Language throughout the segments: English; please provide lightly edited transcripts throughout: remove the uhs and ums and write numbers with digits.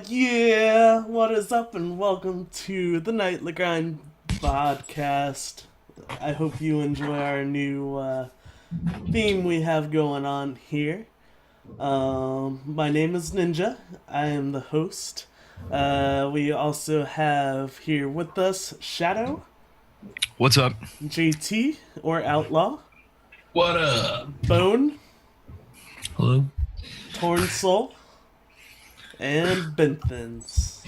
Yeah, what is up, and welcome to the Nightly Grind podcast. I hope you enjoy our new theme we have going on here. My name is Ninja. I am the host. We also have here with us Shadow, What's up? JT, or Outlaw, What up? Bone, Hello. Torn Soul, and Benthans.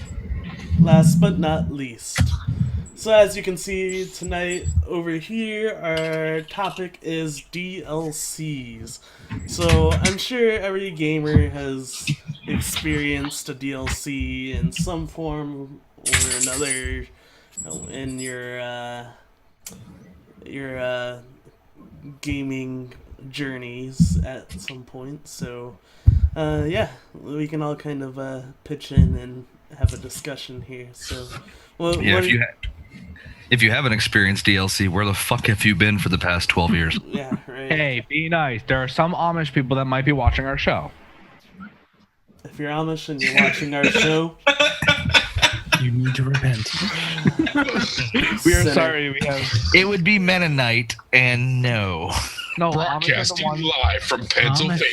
Last but not least. So as you can see tonight over here, our topic is DLCs. So I'm sure every gamer has experienced a DLC in some form or another in your gaming journeys at some point. So yeah, we can all kind of pitch in and have a discussion here. So, Yeah, if you haven't experienced DLC, where the fuck have you been for the past 12 years? Yeah, right. Hey, be nice. There are some Amish people that might be watching our show. If you're Amish and you're watching our show, you need to repent. We are Sinner. sorry. We have It would be Mennonite, and no. no Amish Broadcasting are, the ones, live from Pennsylvania.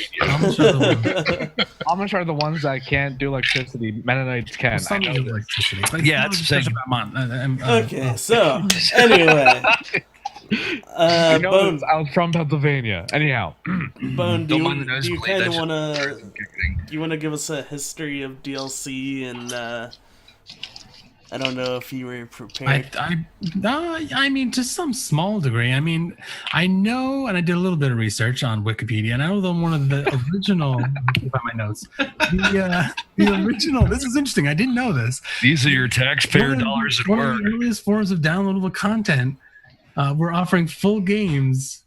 Amish are the ones that can't do electricity. Mennonites can. Some I do know this. electricity. But Yeah, it's it's not the just same. about Okay, so anyway, You know, Bone, I was from Pennsylvania. Anyhow, Bone, do Don't mind the you nosebleed, kind of that's wanna give us a history of DLC and I don't know if you were prepared. I mean, to some small degree. I mean, I know, and I did a little bit of research on Wikipedia, and I know that one of the original. Let me find my notes. The original. This is interesting. I didn't know this. These are your taxpayer One of the- dollars at one work. of the earliest forms of downloadable content. We're offering full games,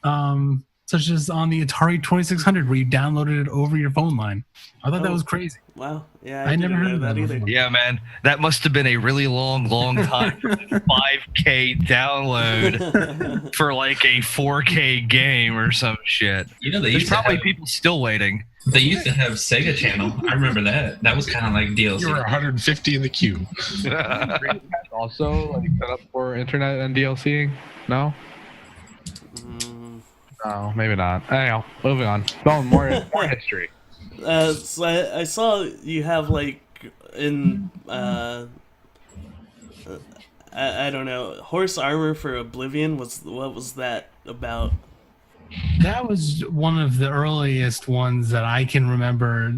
such as on the Atari 2600, where you downloaded it over your phone line. I thought that was crazy. Wow, yeah, I never didn't heard know of that that either. before. Yeah, man. That must have been a really long time. 5K download for like a 4K game or some shit. You know, they There's used to probably have, people still waiting. they used to have Sega Channel. I remember that. That was kind of like DLC. You were 150 in the queue. also like set up for internet and DLCing. No, Mm, no, maybe not. Anyhow, moving on. Bone, more history. So I saw you have like in I don't know, horse armor for Oblivion. What was that about? That was one of the earliest ones that I can remember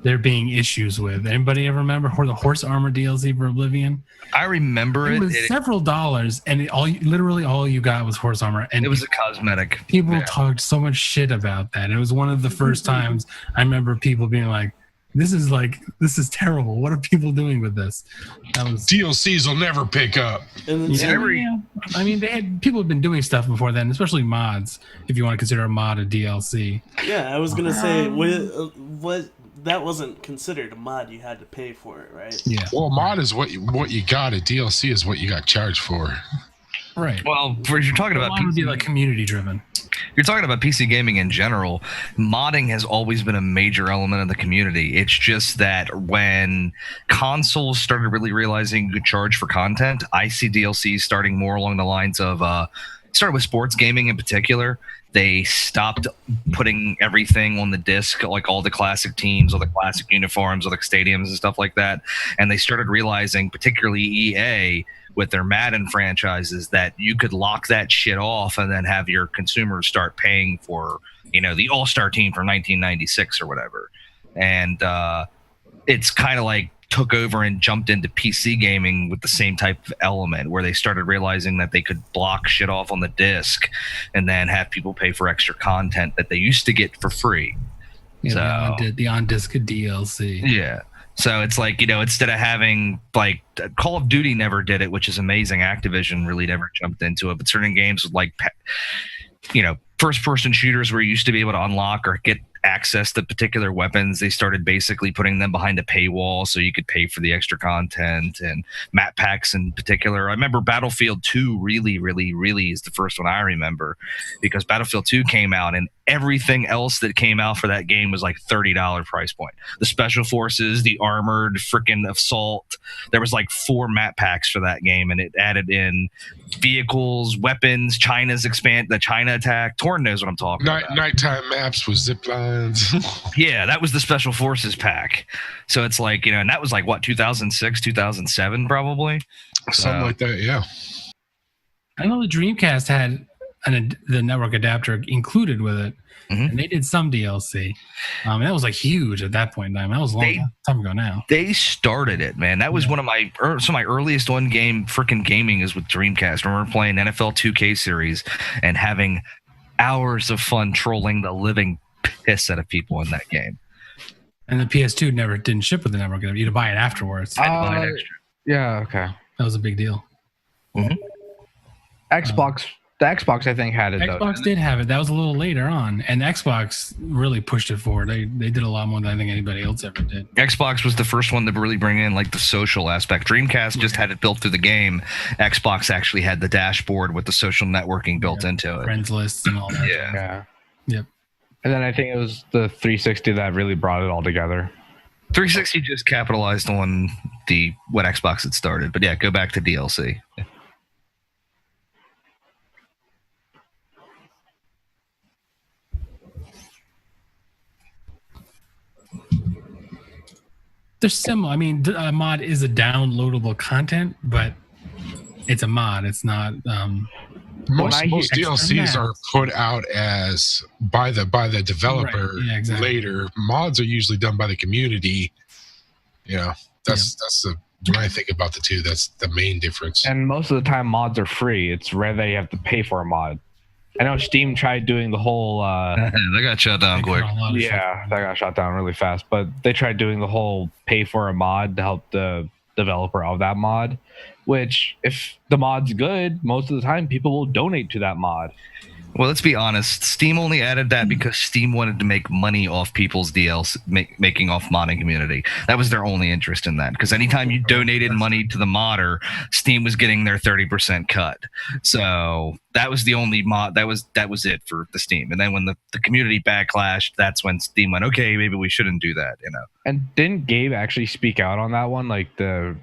there being issues with. Anybody ever remember the horse armor DLC for Oblivion? I remember It it. was several dollars, and literally all you got was horse armor. And It was a cosmetic. people Yeah. talked so much shit about that. It was one of the first times I remember people being like, this is terrible. What are people doing with this? That was DLCs will never pick up. And yeah. I mean, people have been doing stuff before then, especially mods. If you want to consider a mod a DLC, yeah, I was gonna say what that wasn't considered a mod. You had to pay for it, right? yeah, Well, mod is what you got. A DLC is what you got charged for. right. Well, if you're talking about mod would be PC, like community driven. you're talking about PC gaming in general, modding has always been a major element of the community. It's just that when consoles started really realizing you could charge for content, I see DLCs starting more along the lines of started with sports gaming in particular. They stopped putting everything on the disc, like all the classic teams, all the classic uniforms, all the stadiums and stuff like that. And they started realizing, particularly EA, with their Madden franchises, that you could lock that shit off and then have your consumers start paying for, the All-Star team from 1996 or whatever. And it's kind of like took over and jumped into PC gaming with the same type of element, where they started realizing that they could block shit off on the disc and then have people pay for extra content that they used to get for free. Yeah, the on disc DLC. Yeah. So it's like, instead of having like Call of Duty never did it, which is amazing. Activision really never jumped into it. But certain games with like, first person shooters where you used to be able to unlock or get access to particular weapons, they started basically putting them behind a paywall so you could pay for the extra content and map packs in particular. I remember Battlefield 2 really, really, really is the first one I remember, because Battlefield 2 came out and everything else that came out for that game was like $30 price point. The special forces, the armored freaking assault. There was like 4 map packs for that game, and it added in vehicles, weapons, the China attack. Torn knows what I'm talking about. Nighttime maps with zip lines. Yeah, that was the special forces pack. So it's like, and that was like what, 2006, 2007 probably? Something like that, yeah. I know the Dreamcast had the network adapter included with it, and they did some DLC. That was like huge at that point in time. That was a long time ago now. They started it, man. That was one of my some of my earliest on-game freaking gaming is with Dreamcast. I remember playing NFL 2K series and having hours of fun trolling the living piss out of people in that game. And the PS2 didn't ship with the network adapter. You had to buy it afterwards. I had to buy it extra. Yeah, okay. That was a big deal. Xbox, the Xbox I think had it though. Xbox did have it. That was a little later on, and Xbox really pushed it forward. They did a lot more than I think anybody else ever did. Xbox was the first one to really bring in like the social aspect. Dreamcast just had it built through the game. Xbox actually had the dashboard with the social networking built into it. Friends lists and all that. Yeah. Yeah. Yep. And then I think it was the 360 that really brought it all together. 360 just capitalized on what Xbox had started. But yeah, go back to DLC. They're similar. I mean, a mod is a downloadable content, but it's a mod. It's not. Most extra DLCs maps. are put out as by the developer Right, yeah, exactly. later. Mods are usually done by the community. That's the when I think about the two, that's the main difference. And most of the time mods are free. It's rare that you have to pay for a mod. I know Steam tried doing the whole They got shut down quick. yeah, that got shot down really fast. But they tried doing the whole pay for a mod to help the developer of that mod, which if the mod's good, most of the time people will donate to that mod. Well, let's be honest. Steam only added that because Steam wanted to make money off people's DLC, making off modding community. That was their only interest in that. Because anytime you donated money to the modder, Steam was getting their 30% cut. So that was the only mod. That was it for the Steam. And then when the community backlashed, that's when Steam went, okay, maybe we shouldn't do that. And didn't Gabe actually speak out on that one? Like the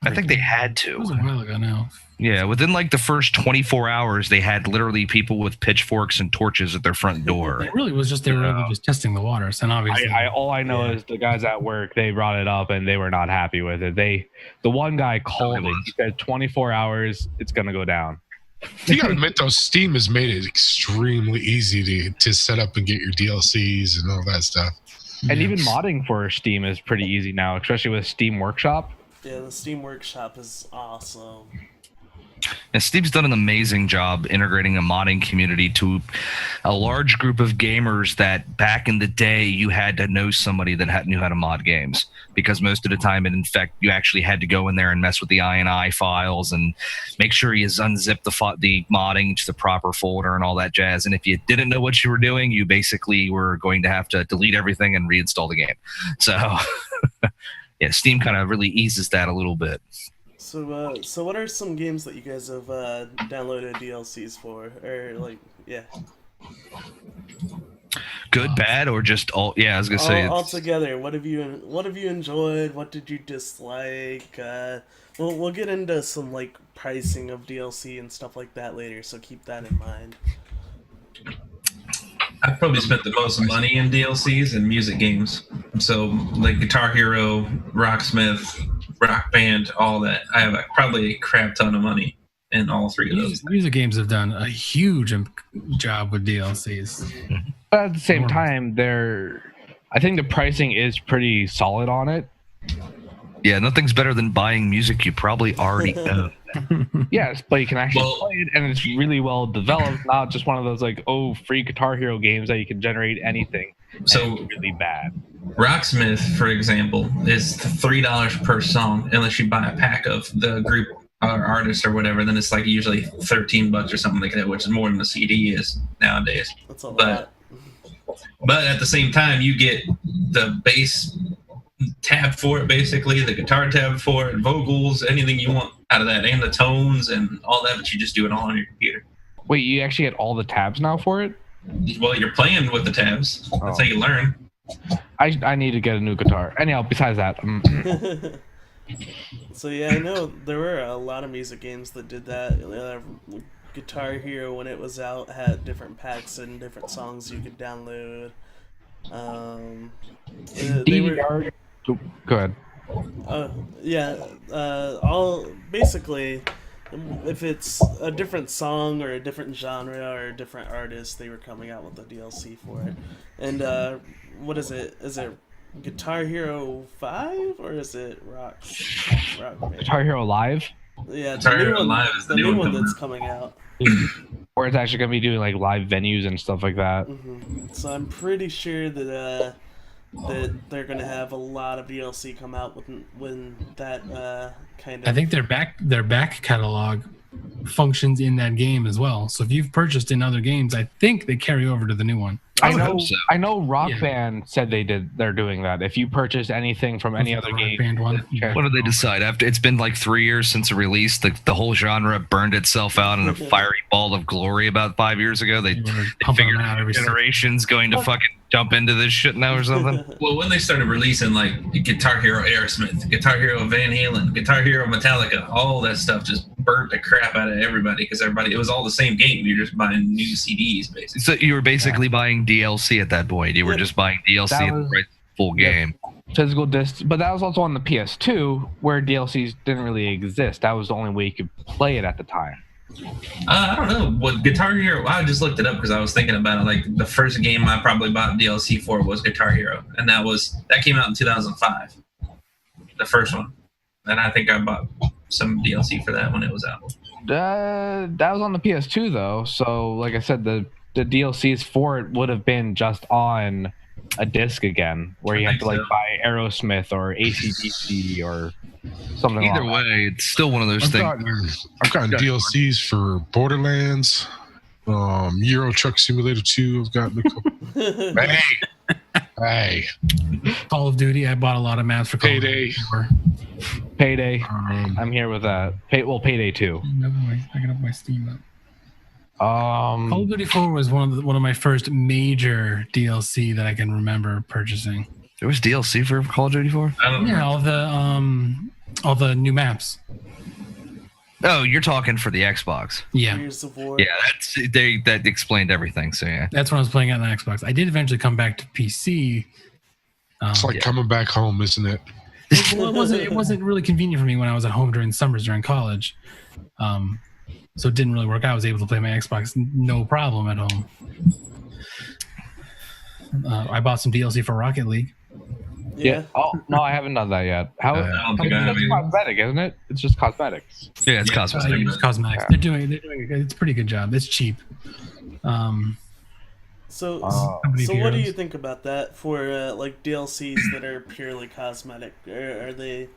I think they had It to. was a while ago now. Yeah, within like the first 24 hours, they had literally people with pitchforks and torches at their front door. It really was just they were really just testing the waters, and obviously, All I know is the guys at work, they brought it up and they were not happy with it. The one guy called it. He said 24 hours, it's gonna go down. You gotta admit though, Steam has made it extremely easy to set up and get your DLCs and all that stuff. And even modding for Steam is pretty easy now, especially with Steam Workshop. Yeah, the Steam Workshop is awesome. And Steve's done an amazing job integrating a modding community to a large group of gamers that back in the day you had to know somebody that knew how to mod games, because most of the time, in fact, you actually had to go in there and mess with the INI files and make sure you unzip the modding to the proper folder and all that jazz. And if you didn't know what you were doing, you basically were going to have to delete everything and reinstall the game. So yeah, Steam kind of really eases that a little bit. So what are some games that you guys have downloaded DLCs for, or like, yeah, good, bad, or just all? Yeah, I was gonna say all together. What have you enjoyed? What did you dislike? We'll get into some like pricing of DLC and stuff like that later, so keep that in mind. I've probably spent the most money in DLCs and music games. So like Guitar Hero, Rocksmith, Rock Band, all that. I have probably a crap ton of money in all three of those. Music games have done a huge job with DLCs. But at the same time, I think the pricing is pretty solid on it. Yeah, nothing's better than buying music you probably already own. Yes, but you can actually play it, and it's really well developed. Not just one of those like, free Guitar Hero games that you can generate anything. So it's really bad. Rocksmith, for example, is $3 per song unless you buy a pack of the group or artist or whatever. Then it's like usually $13 or something like that, which is more than the CD is nowadays. That's a lot. But at the same time, you get the bass tab for it, basically the guitar tab for it, vocals, anything you want out of that, and the tones and all that. But you just do it all on your computer. Wait, you actually get all the tabs now for it? Well, you're playing with the tabs. That's how you learn. I need to get a new guitar. Anyhow, besides that, So yeah, I know there were a lot of music games that did that. Guitar Hero, when it was out, had different packs and different songs you could download. They were, go ahead. all basically, if it's a different song or a different genre or a different artist, they were coming out with a DLC for it. And what is it? Is it Guitar Hero 5 or is it Rock Band? Guitar Hero Live? Yeah, Guitar the new Hero one, Live is the new one that's coming out. Or it's actually gonna be doing like live venues and stuff like that. Mm-hmm. So I'm pretty sure that they're gonna have a lot of DLC come out when that kind of. I think their back catalog functions in that game as well. So if you've purchased in other games, I think they carry over to the new one. I hope so. I know Rock Band said they're doing that. If you purchase anything from any other game, Band one. What did they decide? After it's been like 3 years since the release, the whole genre burned itself out in a fiery ball of glory about 5 years ago. They figured generations going to fucking jump into this shit now or something. Well, when they started releasing like Guitar Hero Aerosmith, Guitar Hero Van Halen, Guitar Hero Metallica, all that stuff just burnt the crap out of everybody because it was all the same game. You're just buying new CDs basically. So you were basically buying DLC at that point. You were just buying DLC at the right full game. Physical disc, but that was also on the PS2 where DLCs didn't really exist. That was the only way you could play it at the time. I don't know what Guitar Hero. I just looked it up because I was thinking about it. Like the first game I probably bought DLC for was Guitar Hero, and that came out in 2005. The first one, and I think I bought some DLC for that when it was out. That was on the PS2 though, so like I said, the DLCs for it would have been just on a disc again, where you have to buy Aerosmith or AC/DC or something. Either way, it's still one of those things. I've gotten DLCs for Borderlands, Euro Truck Simulator 2. I've gotten a couple. Hey. Call of Duty. I bought a lot of maps for Payday. Payday. I'm here with that. Payday 2. I got up my Steam up. Call of Duty 4 was one of my first major DLC that I can remember purchasing. There was DLC for Call of Duty 4? I don't know. Yeah, All the new maps. Oh, you're talking for the Xbox. Yeah. Gears of War. Yeah, that explained everything. So yeah, That's when I was playing on the Xbox. I did eventually come back to PC. It's like coming back home, isn't it? Well, it wasn't really convenient for me when I was at home during summers during college. So it didn't really work out. I was able to play my Xbox no problem at home. I bought some DLC for Rocket League. Yeah. Oh no, I haven't done that yet. How? I don't think I have It's either. cosmetic, isn't it? It's just cosmetics. yeah, it's Yeah, cosmetic. It's cosmetics. They're doing it's a pretty good job. It's cheap. So Company what do heroes. you think about that for like DLCs that are purely cosmetic? Are they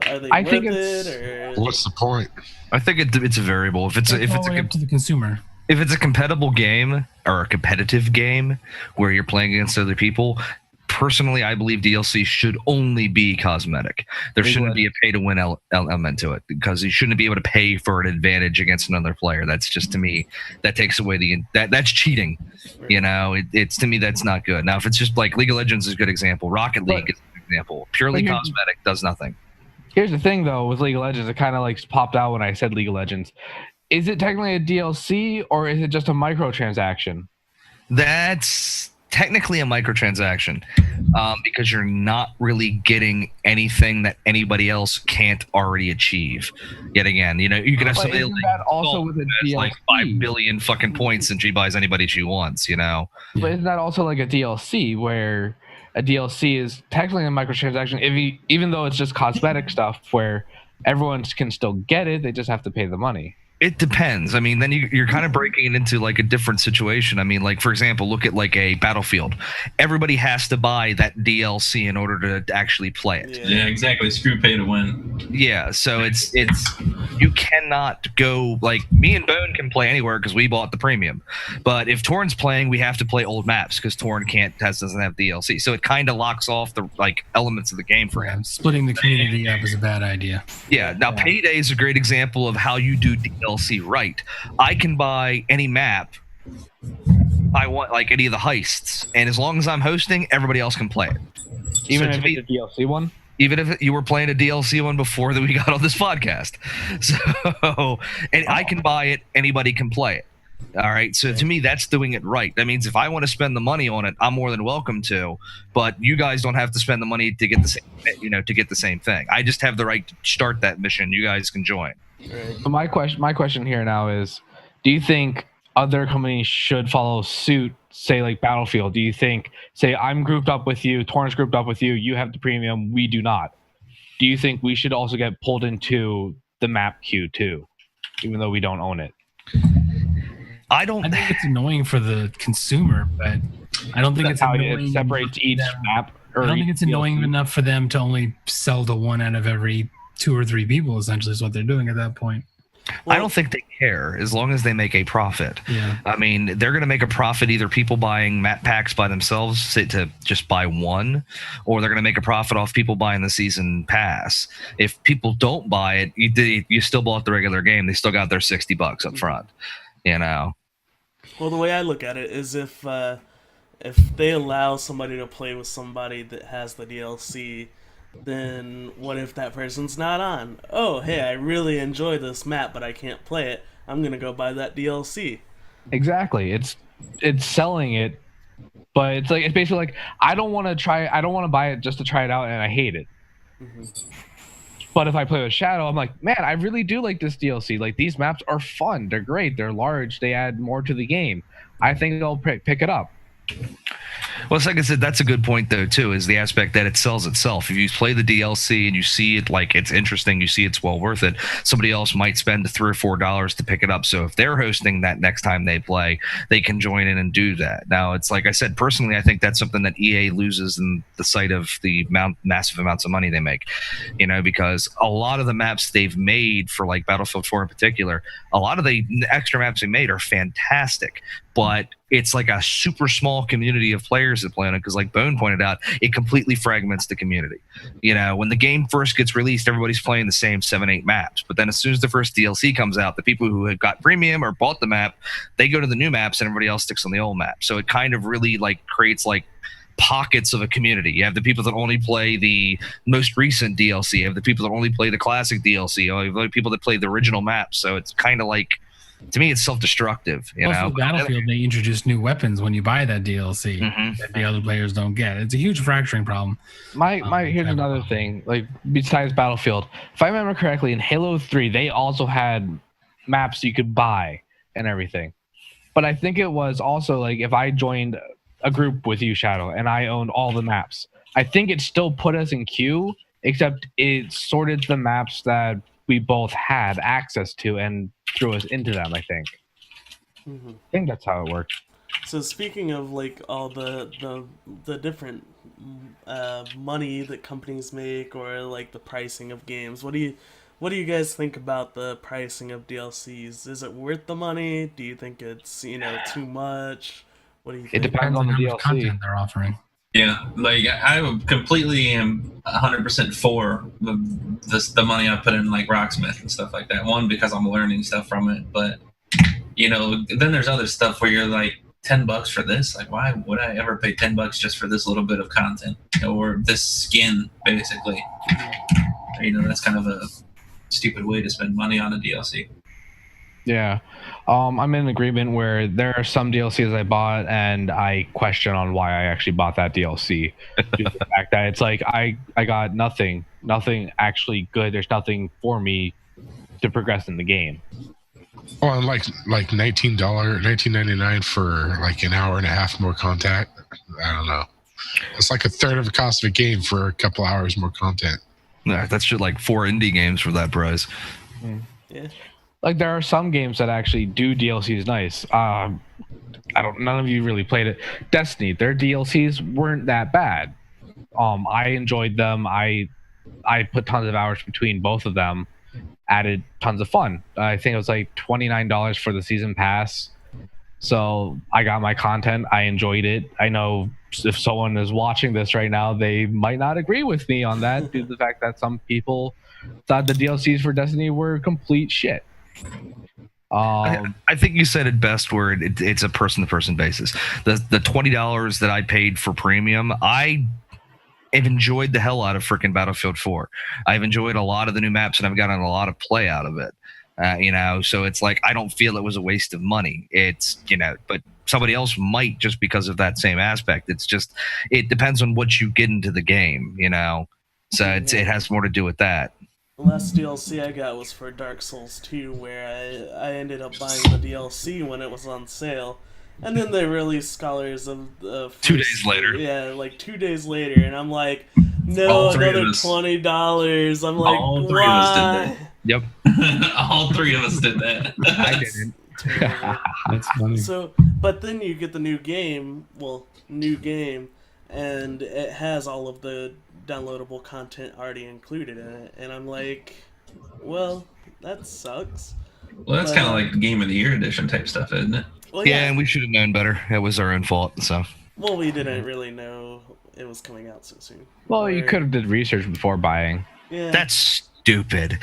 I worth think it? it's- Or What's the point? I think it's a variable. If it's It's all the way up to the consumer. if it's a compatible game or a competitive game where you're playing against other people, personally, I believe DLC should only be cosmetic. There shouldn't be a pay-to-win element to it because you shouldn't be able to pay for an advantage against another player. That's just, to me, that takes away that's cheating. You know, it's to me that's not good. Now, if it's just like League of Legends is a good example, Rocket League is a good example. Purely but cosmetic does nothing. Here's the thing, though, with League of Legends, it kind of like popped out when I said League of Legends. Is it technically a DLC or is it just a microtransaction? That's technically a microtransaction because you're not really getting anything that anybody else can't already achieve. Yet again, you know, you can have But somebody isn't that also with a has like DLC? 5 billion fucking points and she buys anybody she wants, you know. But isn't that also like a DLC where a DLC is technically a microtransaction, even though it's just cosmetic stuff where everyone can still get it, they just have to pay the money. It depends. I mean, then you're kind of breaking it into like a different situation. I mean, like, for example, look at like a Battlefield. Everybody has to buy that DLC in order to actually play it. Yeah, exactly. Screw pay to win. Yeah, so it's you cannot go like me and Bone can play anywhere because we bought the premium, but if Torn's playing, we have to play old maps because Torn doesn't have DLC. So it kind of locks off the like elements of the game for him. Splitting the community up is a bad idea. Yeah. Now Payday is a great example of how you do DLC right. I can buy any map I want, like any of the heists, and as long as I'm hosting, everybody else can play it. Even So if to me- it's a DLC one? even if you were playing a DLC one before that we got on this podcast. So, and I can buy it, anybody can play it. All right. So to me, that's doing it right. That means if I want to spend the money on it, I'm more than welcome to. But you guys don't have to spend the money to get the same, to get the same thing. I just have the right to start that mission. You guys can join. Right. So my question here now is, do you think other companies should follow suit, say like Battlefield? Do you think, say I'm grouped up with you, Torrance grouped up with you, you have the premium, we do not. Do you think we should also get pulled into the map queue too, even though we don't own it? I don't. I think it's annoying for the consumer, but I don't think That's it's how annoying. it separates each map. I don't think it's annoying DLC. enough for them to only sell to one out of every 2 or 3 people. Essentially, is what they're doing at that point. I don't think they care as long as they make a profit. Yeah. I mean, they're going to make a profit either people buying map packs by themselves say to just buy one, or they're going to make a profit off people buying the season pass. If people don't buy it, you still bought the regular game. They still got their $60 up front. You know. Well, the way I look at it is if they allow somebody to play with somebody that has the DLC, then what if that person's not on? Oh, hey, I really enjoy this map, but I can't play it. I'm gonna go buy that DLC. Exactly. It's selling it, but it's basically like I don't want to buy it just to try it out, and I hate it. But if I play with Shadow, I'm like, man, I really do like this DLC. Like, these maps are fun. They're great. They're large. They add more to the game. I think I'll pick it up. Well, it's like I said, that's a good point, though, too, is the aspect that it sells itself. If you play the DLC and you see it like it's interesting, you see it's well worth it, somebody else might spend $3 or $4 to pick it up. So if they're hosting that next time they play, they can join in and do that. Now, it's like I said, personally, I think that's something that EA loses in the sight of the massive amounts of money they make, because a lot of the maps they've made for like Battlefield 4 in particular, a lot of the extra maps they made are fantastic, but it's like a super small community of players that play on it because, like Bone pointed out, it completely fragments the community. When the game first gets released, everybody's playing the same 7-8 maps. But then as soon as the first DLC comes out, the people who have got premium or bought the map, they go to the new maps and everybody else sticks on the old map. So it kind of really like creates like pockets of a community. You have the people that only play the most recent DLC. You have the people that only play the classic DLC. You have the people that play the original maps. So it's kind of like, to me, it's self-destructive. You Also, know, Battlefield, they introduce new weapons when you buy that DLC Mhm. that the other players don't get. It's a huge fracturing problem. Here's another thing. Like besides Battlefield, if I remember correctly, in Halo 3, they also had maps you could buy and everything. But I think it was also like if I joined a group with you, Shadow, and I owned all the maps, I think it still put us in queue, except it sorted the maps that we both had access to and threw us into them, I think. Mhm. I think that's how it worked. So speaking of like all the different money that companies make, or like the pricing of games, what do you guys think about the pricing of DLCs? Is it worth the money? Do you think it's too much? What do you think? It depends on the how much DLC. content they're offering. Yeah, like I completely am 100% for the money I put in like Rocksmith and stuff like that. One, because I'm learning stuff from it, but then there's other stuff where you're like, $10 for this? Like, why would I ever pay $10 just for this little bit of content or this skin, basically? That's kind of a stupid way to spend money on a DLC. Yeah. I'm in agreement where there are some DLCs I bought and I question on why I actually bought that DLC. Due to the fact that it's like I got nothing actually good. There's nothing for me to progress in the game. Oh, and like $19.99 for like an hour and a half more content. I don't know. It's like a third of the cost of a game for a couple hours more content. Yeah, that's just like 4 indie games for that price. Yeah. Like there are some games that actually do DLCs nice. None of you really played it. Destiny, their DLCs weren't that bad. I enjoyed them. I put tons of hours between both of them. Added tons of fun. I think it was like $29 for the season pass. So I got my content. I enjoyed it. I know if someone is watching this right now, they might not agree with me on that due to the fact that some people thought the DLCs for Destiny were complete shit. I think you said it best where it's a person-to-person basis. The $20 that I paid for premium, I have enjoyed the hell out of freaking Battlefield 4. I've enjoyed a lot of the new maps, and I've gotten a lot of play out of it. So it's like I don't feel it was a waste of money. It's but somebody else might just because of that same aspect. It's just it depends on what you get into the game. So it has more to do with that. The last DLC I got was for Dark Souls 2, where I ended up buying the DLC when it was on sale. And then they released Scholars of the 2 days later. Yeah, like 2 days later. And I'm like, no, All three of another us. $20. I'm like, All three of us did why? Yep. All three of us did that. I didn't. Terrible. That's funny. So, but then you get the new game, and it has all of the downloadable content already included in it. And I'm like, well, that sucks. Well, that's kind of like the Game of the Year edition type stuff, isn't it? Well, Yeah, and we should have known better. It was our own fault. So Well, we didn't really know it was coming out so soon. Well, you could have did research before buying. Yeah. that's stupid.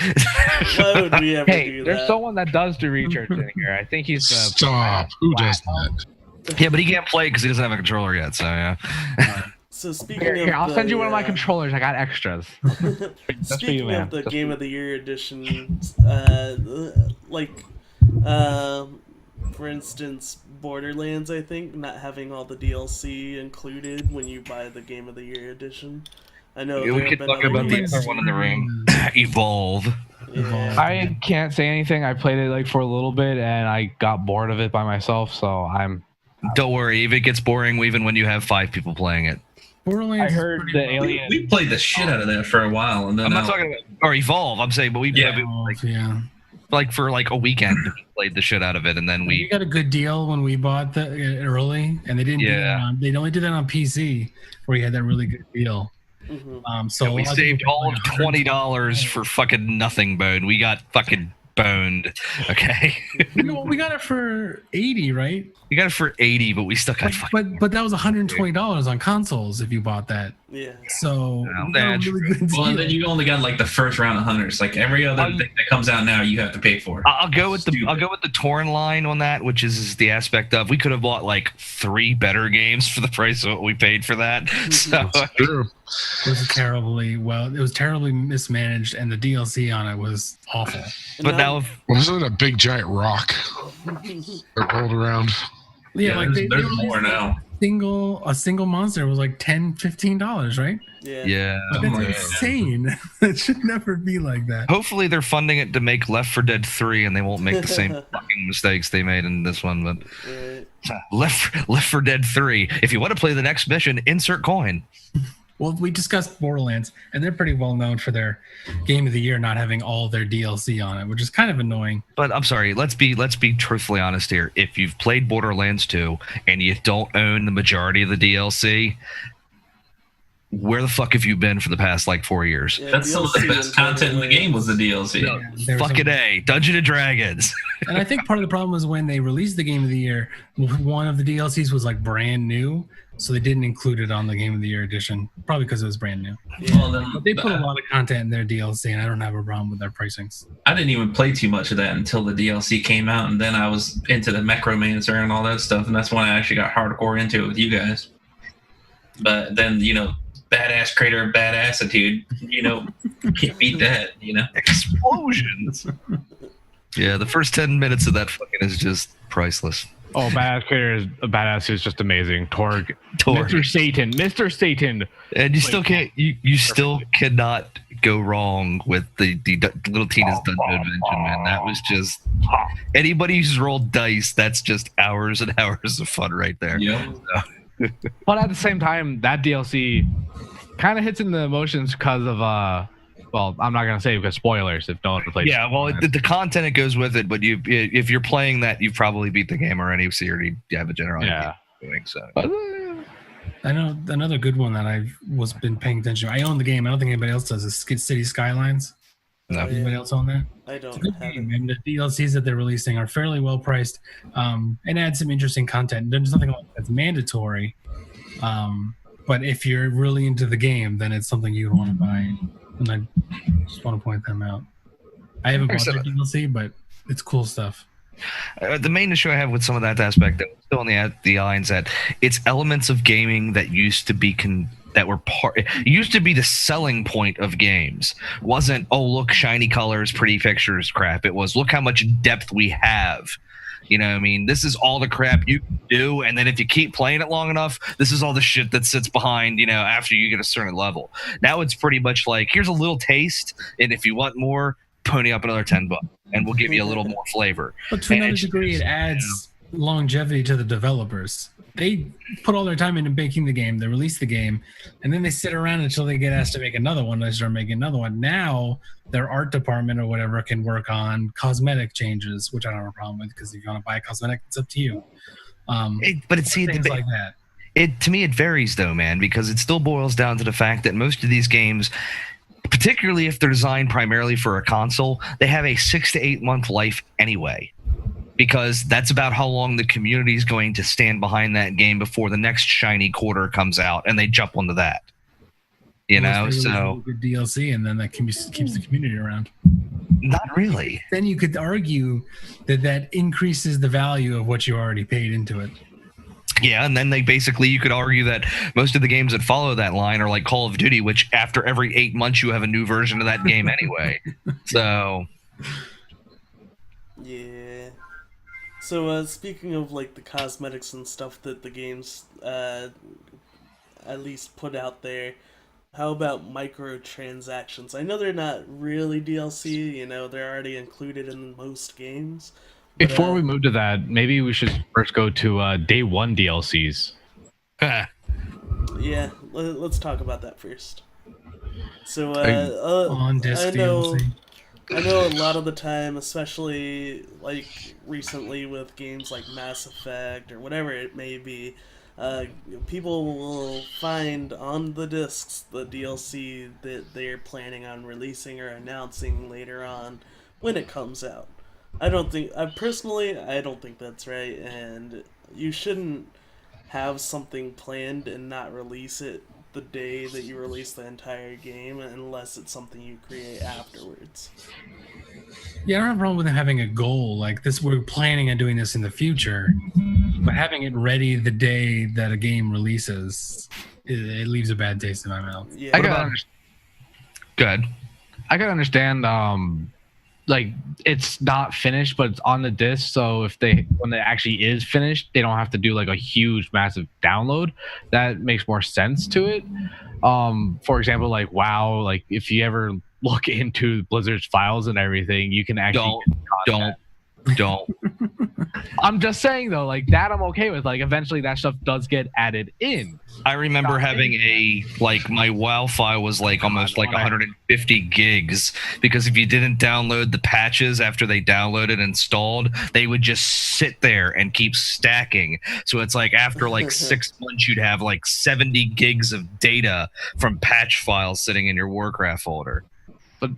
Why would we ever Hey, do there's that? someone that does do research in here. I think he's Stop. Who does that? Yeah, but he can't play because he doesn't have a controller yet. So yeah. So speaking Here, of I'll send you one of my the, controllers. I got extras. Speaking man. of the That's Game for of the Year edition, for instance, Borderlands, I think, not having all the DLC included when you buy the Game of the Year edition. I know Yeah, we could talk about the other one in the room. Evolve. Yeah. I can't say anything. I played it like for a little bit and I got bored of it by myself. So I'm. Don't worry, if it gets boring, even when you have 5 people playing it. Borderlands. I is heard pretty the fun. alien. We played the shit out of that for a while, and then I'm not talking about or Evolve. I'm saying, but we Yeah. for like a weekend we played the shit out of it, and then We we got a good deal when we bought it early, and they didn't. Do that Yeah. they only did that on PC, where you had that really good deal. Mhm. So we a lot of saved people all of pay $120 $20 for fucking nothing, Bone. We got fucking boned. Okay, Well, we got it for 80, right? you got it for 80, but we still got fucking. But that was $120 on consoles if you bought that. Yeah. So Well, we got a that's really true. good deal. Well, and then you only got like the first round of hunters. Like every other thing that comes out now, you have to pay for. I'll go with the torn line on that, which is the aspect of we could have bought like 3 better games for the price of what we paid for that. So That's true. It was terribly mismanaged, and the DLC on it was awful. but now if, Wasn't it a big giant rock that rolled around? Yeah, like there's more now. A single monster was like $10-15, right? Yeah. yeah. That's my God. insane. It should never be like that. Hopefully they're funding it to make Left 4 Dead 3 and they won't make the same fucking mistakes they made in this one. But Right. Left 4 Dead 3, if you want to play the next mission, insert coin. Well, we discussed Borderlands, and they're pretty well known for their Game of the Year not having all their DLC on it, which is kind of annoying. But I'm sorry, let's be truthfully honest here. If you've played Borderlands 2 and you don't own the majority of the DLC, where the fuck have you been for the past like 4 years? Yeah, That's some of the DLC best was content in the game was the DLC. Yeah, there was Fucking some- A, Dungeon and Dragons. And I think part of the problem was when they released the Game of the Year, one of the DLCs was like brand new, so they didn't include it on the Game of the Year edition, probably because it was brand new. Well, then, But they put a lot of content in their DLC, and I don't have a problem with their pricings. I didn't even play too much of that until the DLC came out, and then I was into the Necromancer and all that stuff, and that's when I actually got hardcore into it with you guys. But then, badass Crater, badass attitude, can't beat that, Explosions. Yeah, the first 10 minutes of that fucking is just priceless. Oh, Badass Creator is Badass is just amazing. Torg. Torg. Mr. Satan. And you still can't. You still cannot go wrong with the Little Tina's Dungeon Adventure, man. That was just anybody who's rolled dice. That's just hours and hours of fun right there. Yep. But at the same time, that DLC kind of hits in the emotions because of well, I'm not gonna say because spoilers if no one played. Yeah, well, the content it goes with it, but if you're playing that, you've probably beat the game already, so you already have a general idea Yeah. of what you're doing. So But, I know another good one that I've been paying attention to. I own the game. I don't think anybody else does. Is City Skylines. no. Anybody else own that? I It's a don't good have game, it. and the DLCs that they're releasing are fairly well priced, and add some interesting content. There's nothing like that's mandatory, but if you're really into the game, then it's something you'd want to buy. And I just want to point them out. I haven't bought their DLC, but it's cool stuff. The main issue I have with some of that aspect, though, still on the lines that it's elements of gaming that used to be that were part. It used to be the selling point of games. Wasn't look, shiny colors, pretty pictures, crap. It was look how much depth we have. You know what I mean? This is all the crap you can do, and then if you keep playing it long enough, this is all the shit that sits behind, after you get a certain level. Now it's pretty much like, here's a little taste, and if you want more, pony up another $10, and we'll give you a little more flavor. But to And another it's degree, it just, adds longevity to the developers. They put all their time into making the game, they release the game, and then they sit around until they get asked to make another one. They start making another one. Now, their art department or whatever can work on cosmetic changes, which I don't have a problem with, because if you want to buy a cosmetic, it's up to you. Things like that. To me, it varies though, man, because it still boils down to the fact that most of these games, particularly if they're designed primarily for a console, they have a 6 to 8 month life anyway. Because that's about how long the community is going to stand behind that game before the next shiny quarter comes out, and they jump onto that. Unless they release So a good DLC, and then that keeps the community around. not really. Then you could argue that increases the value of what you already paid into it. Yeah, and then you could argue that most of the games that follow that line are like Call of Duty, which after every 8 months you have a new version of that game anyway. So Yeah. So, speaking of like the cosmetics and stuff that the games at least put out there, how about microtransactions? I know they're not really DLC, they're already included in most games. But, before we move to that, maybe we should first go to day one DLCs. yeah, let's talk about that first. So, On disc I know. DLC. I know a lot of the time, especially like recently with games like Mass Effect or whatever it may be, people will find on the discs the DLC that they're planning on releasing or announcing later on. when it comes out. I don't think that's right, and you shouldn't have something planned and not release it the day that you release the entire game unless it's something you create afterwards. Yeah, I don't have a problem with having a goal like this. We're planning on doing this in the future, but having it ready the day that a game releases, it leaves a bad taste in my mouth. Yeah. Go ahead. I can understand like it's not finished but it's on the disc, so when it actually is finished they don't have to do like a huge massive download. That makes more sense to it. For example, like WoW, like if you ever look into Blizzard's files and everything, you can actually don't I'm just saying though, like that I'm okay with. Like eventually that stuff does get added in. I remember having my WoW file was like almost like 150 gigs, because if you didn't download the patches after they downloaded and installed, they would just sit there and keep stacking. So it's like after like 6 months, you'd have like 70 gigs of data from patch files sitting in your Warcraft folder. But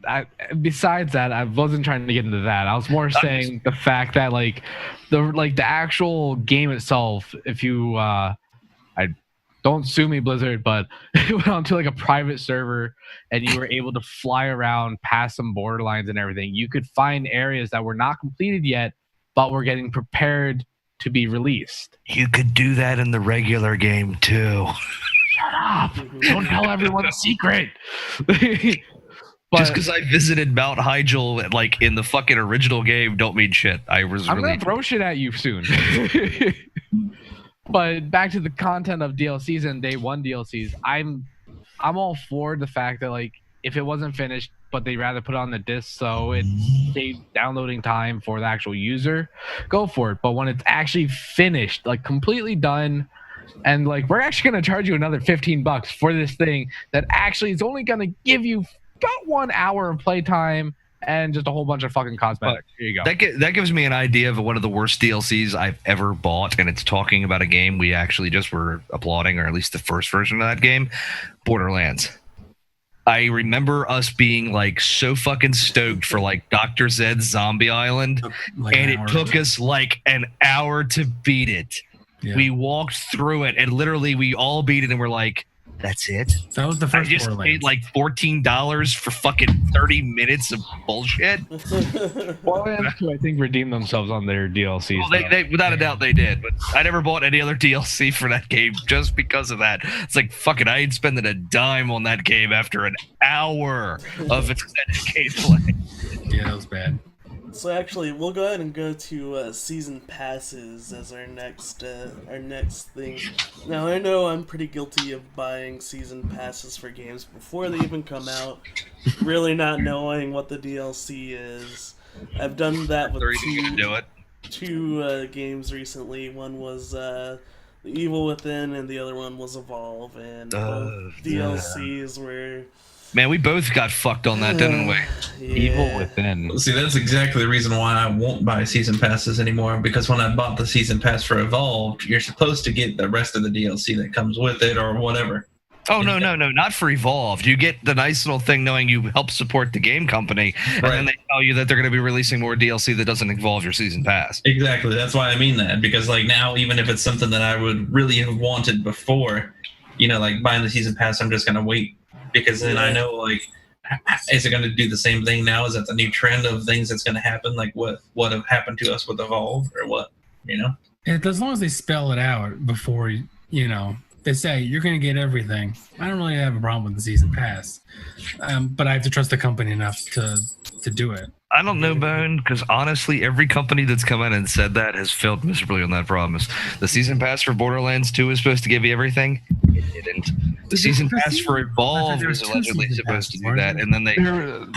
besides that, I wasn't trying to get into that. I was more saying the fact that like the actual game itself, if you don't sue me, Blizzard, but it went onto like a private server and you were able to fly around past some borderlines and everything, you could find areas that were not completed yet, but were getting prepared to be released. You could do that in the regular game too. Shut up! Don't tell everyone a secret. Just because I visited Mount Hyjal like in the fucking original game don't mean shit. I'm gonna throw shit at you soon. But back to the content of DLCs and day one DLCs, I'm all for the fact that like if it wasn't finished, but they rather put it on the disc so it saves downloading time for the actual user, go for it. But when it's actually finished, like completely done, and like we're actually gonna charge you another $15 for this thing that actually is only gonna give you about 1 hour of playtime and just a whole bunch of fucking cosmetics. Here you go. That gives me an idea of one of the worst DLCs I've ever bought, and it's talking about a game we actually just were applauding, or at least the first version of that game, Borderlands. I remember us being like so fucking stoked for like Dr. Zed's Zombie Island, and it took us like an hour to beat it. Yeah. We walked through it, and literally we all beat it, and we're like, that's it? That was the first. I just paid like $14 for fucking 30 minutes of bullshit. Borderlands 2, I think, redeemed themselves on their DLC. Well, they without a doubt they did, but I never bought any other DLC for that game just because of that. It's like, fucking, I ain't spending a dime on that game after an hour of extended gameplay. Yeah, that was bad. So actually, we'll go ahead and go to season passes as our next thing. Now, I know I'm pretty guilty of buying season passes for games before they even come out, really not knowing what the DLC is. I've done that with two games recently. One was The Evil Within, and the other one was Evolve, and both DLCs were... Man, we both got fucked on that, didn't we? Yeah. Evil Within. See, that's exactly the reason why I won't buy season passes anymore, because when I bought the season pass for Evolved, you're supposed to get the rest of the DLC that comes with it or whatever. Oh, no, not for Evolved. You get the nice little thing knowing you help support the game company, and then they tell you that they're going to be releasing more DLC that doesn't involve your season pass. Exactly. That's why I mean that, because like now, even if it's something that I would really have wanted before, you know, like buying the season pass, I'm just going to wait. Because then I know, like, is it going to do the same thing now? Is that the new trend of things that's going to happen? Like what have happened to us with Evolve or what, you know? And as long as they spell it out before, you know, they say you're going to get everything. I don't really have a problem with the season pass. But I have to trust the company enough to do it. I don't know, Bone, because honestly, every company that's come in and said that has failed miserably on that promise. The season pass for Borderlands 2 was supposed to give you everything. It didn't. The season pass for Evolve was allegedly supposed to do that, and then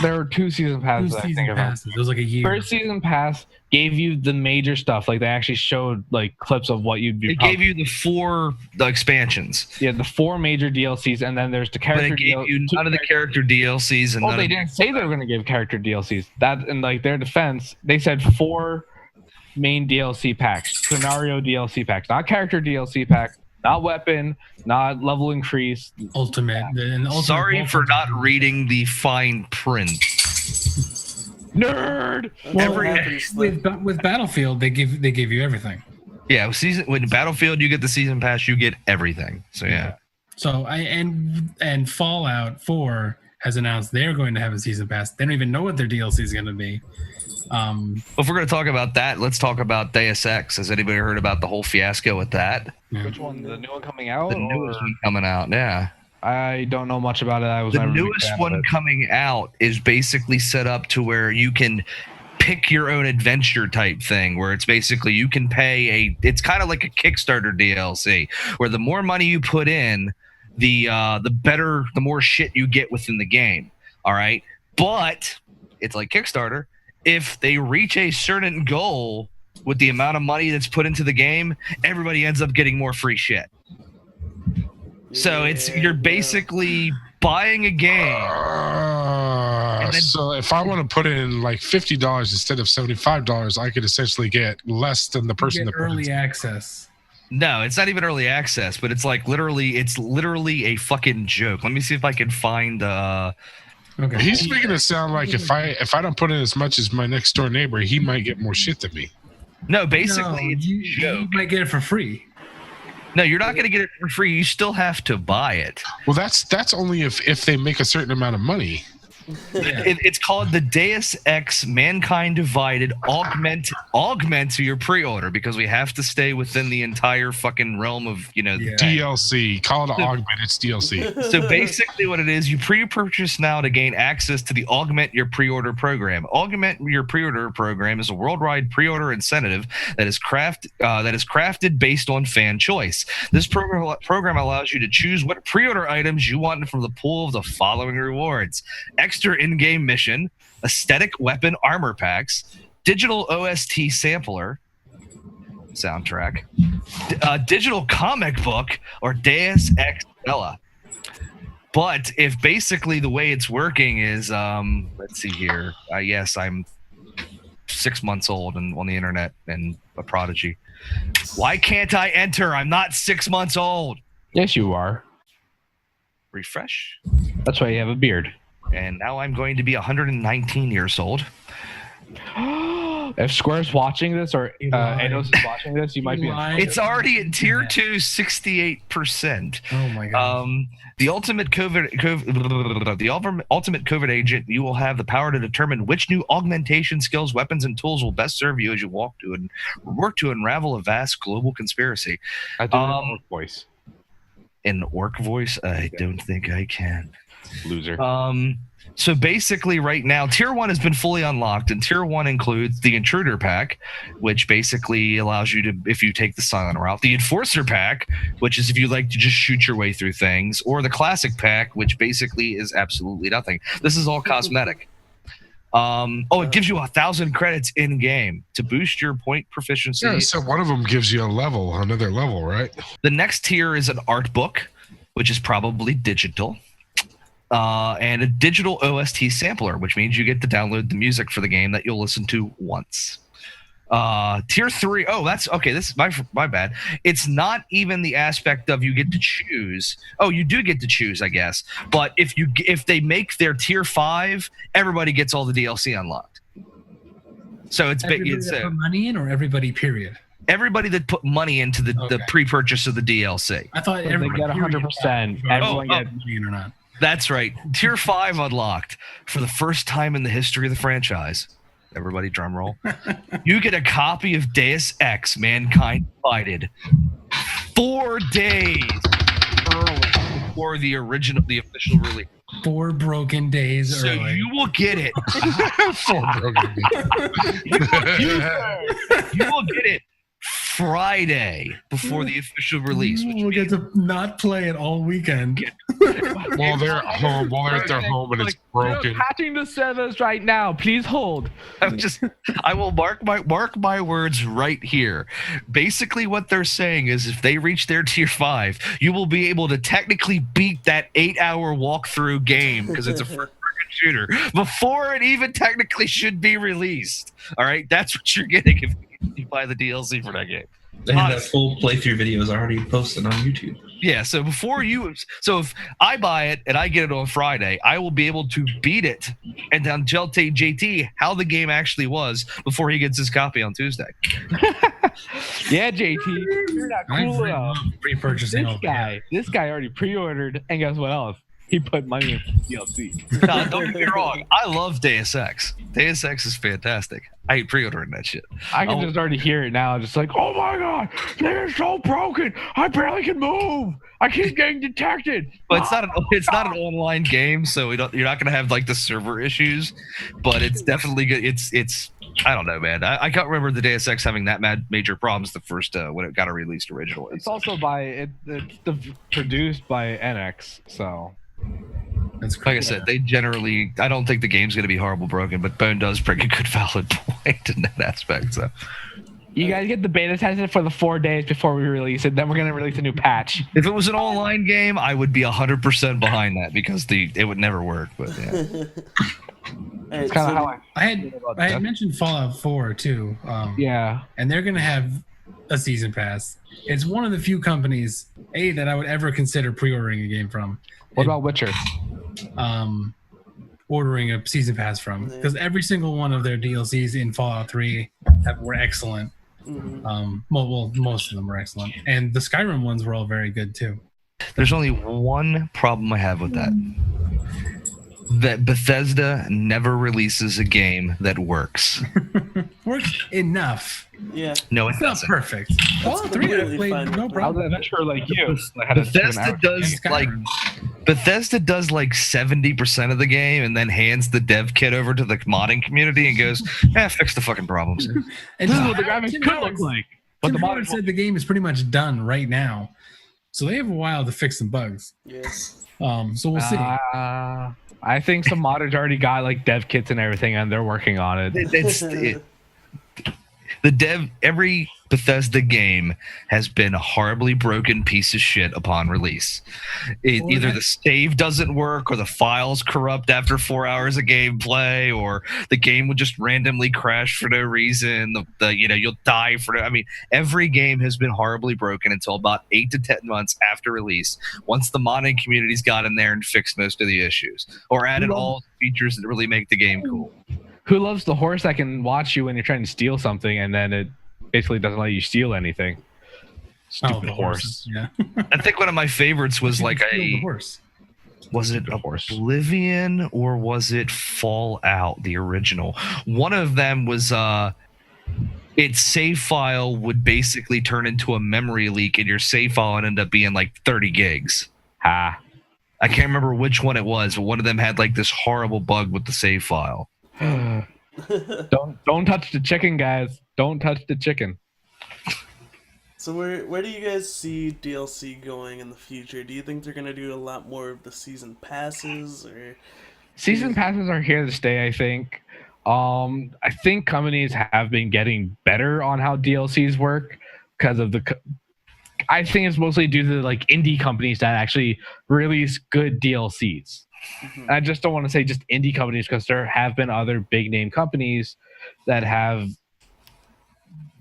there were two season passes. I think passes. It was like a year. First season pass gave you the major stuff, like they actually showed like clips of what you'd be. It gave you the expansions. Yeah, the 4 major DLCs, and then there's the character. But it gave you none of the character DLCs, and they didn't say they were going to give character DLCs. That, in like their defense, they said 4 main DLC packs, scenario DLC packs, not character DLC packs. Not weapon, not level increase. Ultimate. Sorry for not reading the fine print. Nerd. Well, happens with Battlefield, they give you everything. Yeah, when Battlefield, you get the season pass, you get everything. So yeah. So and Fallout 4 has announced they're going to have a season pass. They don't even know what their DLC is going to be. If we're going to talk about that, let's talk about Deus Ex. Has anybody heard about the whole fiasco with that? Which one? The new one coming out? The newest one coming out, yeah. I don't know much about it. The newest one coming out is basically set up to where you can pick your own adventure type thing, where it's basically you can pay it's kind of like a Kickstarter DLC, where the more money you put in, the more shit you get within the game. All right. But it's like Kickstarter. If they reach a certain goal with the amount of money that's put into the game, everybody ends up getting more free shit. So you're basically buying a game. So if I want to put in like $50 instead of $75, I could essentially get less than the person that early access. No, it's not even early access, but it's like literally a fucking joke. Let me see if I can find. Okay. He's making it sound like if I don't put in as much as my next door neighbor, he might get more shit than me. No, basically, it's a joke. You might get it for free. No, you're not going to get it for free. You still have to buy it. Well, that's only if they make a certain amount of money. It's called the Deus Ex Mankind Divided augment to your pre-order, because we have to stay within the entire fucking realm of DLC. Call it an augment. It's DLC. So basically what it is, you pre-purchase now to gain access to the Augment Your Pre-Order program. Augment Your Pre-Order program is a worldwide pre-order incentive that is crafted based on fan choice. This program allows you to choose what pre-order items you want from the pool of the following rewards: extra in-game mission, aesthetic weapon armor packs, digital OST sampler, soundtrack, digital comic book, or Deus Ex Bella. But if basically the way it's working is, let's see here. Yes, I'm 6 months old and on the internet and a prodigy. Why can't I enter? I'm not 6 months old. Yes, you are. Refresh. That's why you have a beard. And now I'm going to be 119 years old. If Square's watching this, or Anos is watching this, you might be. It's already at tier 2, 68%. Oh my god. The ultimate COVID agent, you will have the power to determine which new augmentation skills, weapons, and tools will best serve you as you work to unravel a vast global conspiracy. I do an orc voice. In orc voice, I don't think I can. Loser. So basically right now, tier 1 has been fully unlocked, and tier 1 includes the intruder pack, which basically allows you to, if you take the silent route, the enforcer pack, which is if you like to just shoot your way through things, or the classic pack, which basically is absolutely nothing. This is all cosmetic. It gives you 1,000 credits in game to boost your point proficiency. Yeah, so one of them gives you another level, right? The next tier is an art book, which is probably digital. And a digital OST sampler, which means you get to download the music for the game that you'll listen to once. Tier 3, that's okay. This is my bad. It's not even the aspect of you get to choose. Oh, you do get to choose, I guess. But if they make their tier 5, everybody gets all the DLC unlocked. So it's everybody that put money in, or everybody period. Everybody that put money into the pre-purchase of the DLC. I thought everybody got 100%. Everyone get money in or not. That's right. Tier 5 unlocked for the first time in the history of the franchise. Everybody drum roll. You get a copy of Deus Ex Mankind Divided 4 days early before the official release. 4 broken days early. So you will get it. 4 broken days. You will get it Friday before the official release. We'll get to not play it all weekend. While they're at home, and it's broken. Patching the servers right now. Please hold. I will mark my words right here. Basically, what they're saying is, if they reach their tier 5, you will be able to technically beat that 8-hour walkthrough game, because it's a first shooter, before it even technically should be released. All right, that's what you're getting if you buy the DLC for that game. And the full playthrough video is already posted on YouTube. Yeah, so if I buy it and I get it on Friday, I will be able to beat it and then tell JT how the game actually was before he gets his copy on Tuesday. Yeah, JT, you're not cool enough. Pre-purchasing. This guy already pre-ordered, and guess what else? He put money in DLC. No, don't get me wrong. I love Deus Ex. Deus Ex is fantastic. I hate pre-ordering that shit. I can just already hear it now. Just like, oh my god, they're so broken. I barely can move. I keep getting detected. But it's not an online game, so you're not gonna have like the server issues. But it's definitely good. It's I don't know, man. I can't remember the Deus Ex having that major problems the first when it got released originally. It's also produced by NX, so. That's Like I said, they generally. I don't think the game's going to be horrible broken, but Bone does bring a good valid point in that aspect. So You guys get the beta tested for the 4 days before we release it. Then we're going to release a new patch. if it was an online game, I would be 100% behind that because it would never work. But yeah, It's kind of how I had mentioned Fallout 4 too. Yeah. And they're gonna have a season pass. It's one of the few companies that I would ever consider pre-ordering a game from. What about Witcher? Ordering a season pass from, because every single one of their DLCs in Fallout 3 were excellent. Well, most of them were excellent, and the Skyrim ones were all very good too. there's only one problem I have with that. That Bethesda never releases a game that works. Works enough. Yeah. No, it It's not doesn't. perfect. Fallout 3 I completely played fine. no I was problem. an adventurer like you. Bethesda does like 70% of the game and then hands the dev kit over to the modding community and goes, fix the fucking problems. And This is what the Tim graphics could Howard- look like. But Tim the Howard said the game is pretty much done right now, so they have a while to fix some bugs. Yes. So we'll see. I think some modders already got like dev kits and everything, and they're working on it. Every Bethesda game has been a horribly broken piece of shit upon release. Either the save doesn't work, or the files corrupt after 4 hours of gameplay, or the game would just randomly crash for no reason. You'll die for no. I mean, every game has been horribly broken until about 8 to 10 months after release. Once the modding community's got in there and fixed most of the issues, or added all the features that really make the game cool. Who loves the horse that can watch you when you're trying to steal something, and then it basically doesn't let you steal anything? Stupid the horse. horses, Yeah. I think one of my favorites was like the horse. Was it Oblivion or was it Fallout, the original? One of them was its save file would basically turn into a memory leak, and your save file would end up being like 30 gigs. I can't remember which one it was, but one of them had like this horrible bug with the save file. Don't touch the chicken, guys. Don't touch the chicken. So where do you guys see DLC going in the future? Do you think they're gonna do a lot more of the season passes, or Season passes are here to stay, I think. I think companies have been getting better on how DLCs work because of I think it's mostly due to like indie companies that actually release good DLCs. And I just don't want to say just indie companies, because there have been other big name companies that have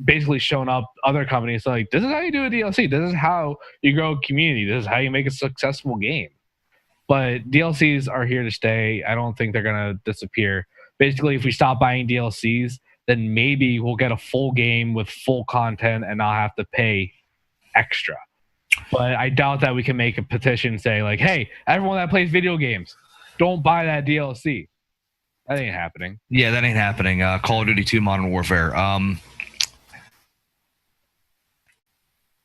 basically shown up other companies like, this is how you do a DLC. This is how you grow a community. This is how you make a successful game. But DLCs are here to stay. I don't think they're going to disappear. Basically, if we stop buying DLCs, then maybe we'll get a full game with full content and not have to pay extra. But I doubt that we can make a petition say like, hey, everyone that plays video games, don't buy that DLC. That ain't happening. Yeah, that ain't happening. Call of Duty 2 Modern Warfare.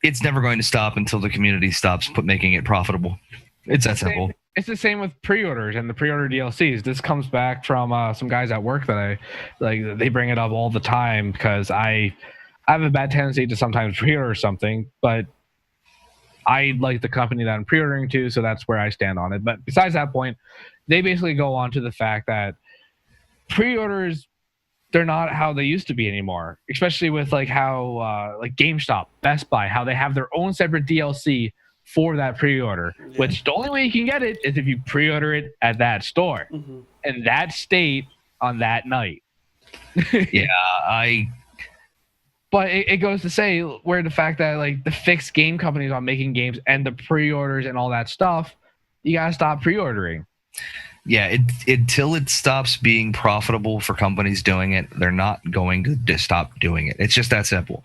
It's never going to stop until the community stops making it profitable. It's that simple. It's the same with pre-orders and the pre-order DLCs. This comes back from some guys at work that I like. They bring it up all the time because I have a bad tendency to sometimes pre-order something, but I like the company that I'm pre-ordering to, so that's where I stand on it. But besides that point, they basically go on to the fact that pre-orders, they're not how they used to be anymore, especially with like how like GameStop, Best Buy, how they have their own separate DLC for that pre-order, which the only way you can get it is if you pre-order it at that store in that state on that night. Yeah, But it goes to say where the fact that like the fixed game companies on making games and the pre-orders and all that stuff, you gotta stop pre-ordering. Yeah, until it stops being profitable for companies doing it, they're not going to stop doing it. It's just that simple.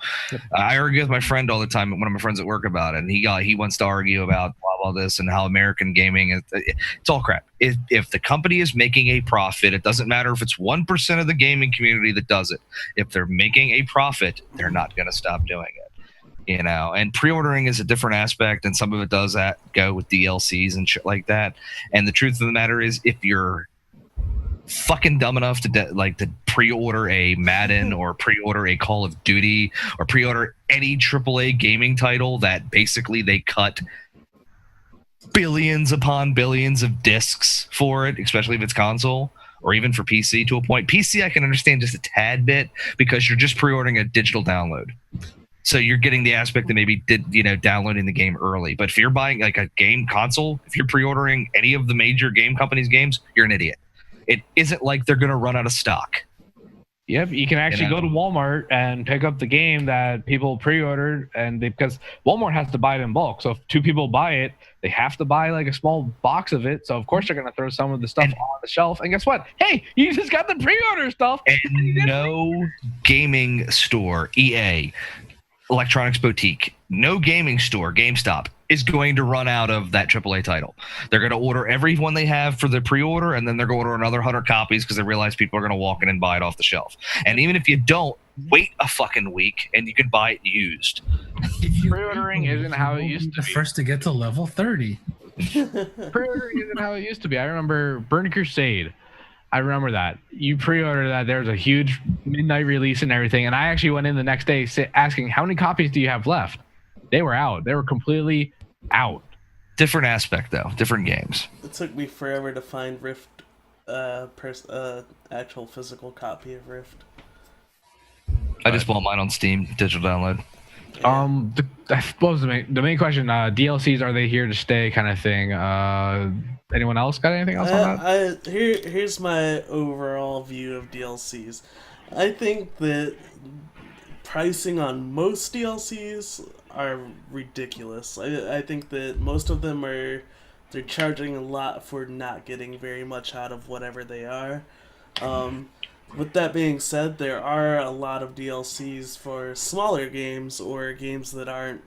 I argue with my friend all the time, one of my friends at work about it, and he wants to argue about blah blah this and how American gaming is. It's all crap. If the company is making a profit, it doesn't matter if it's 1% of the gaming community that does it. If they're making a profit, they're not going to stop doing it. You know, and pre-ordering is a different aspect, and some of it does go with DLCs and shit like that. And the truth of the matter is, if you're fucking dumb enough to pre-order a Madden or pre-order a Call of Duty or pre-order any AAA gaming title that basically they cut billions upon billions of discs for it, especially if it's console or even for PC to a point. PC I can understand just a tad bit because you're just pre-ordering a digital download. So you're getting the aspect that maybe downloading the game early. But if you're buying like a game console, if you're pre-ordering any of the major game companies' games, you're an idiot. It isn't like they're going to run out of stock. Yep, you can actually go to Walmart and pick up the game that people pre-ordered, and because Walmart has to buy it in bulk. So if 2 people buy it, they have to buy like a small box of it. So of course they're going to throw some of the stuff on the shelf. And guess what? Hey, you just got the pre-order stuff. And no gaming store, EA, Electronics Boutique, no gaming store, GameStop, is going to run out of that AAA title. They're going to order every one they have for the pre-order, and then they're going to order another 100 copies because they realize people are going to walk in and buy it off the shelf. And even if you don't, wait a fucking week and you can buy it used. Pre-ordering isn't how it used to be. First to get to level 30. Pre-ordering isn't how it used to be. I remember Burning Crusade. I remember that. You pre-ordered that. There was a huge midnight release and everything. And I actually went in the next day asking, how many copies do you have left? They were out. They were completely out. Different aspect, though. Different games. It took me forever to find Rift, actual physical copy of Rift. I just bought mine on Steam, digital download. I suppose the main question, DLCs, are they here to stay kind of thing? Anyone else got anything else on that? Here's my overall view of DLCs. I think that pricing on most DLCs are ridiculous. I think that most of them they're charging a lot for not getting very much out of whatever they are. With that being said, there are a lot of DLCs for smaller games or games that aren't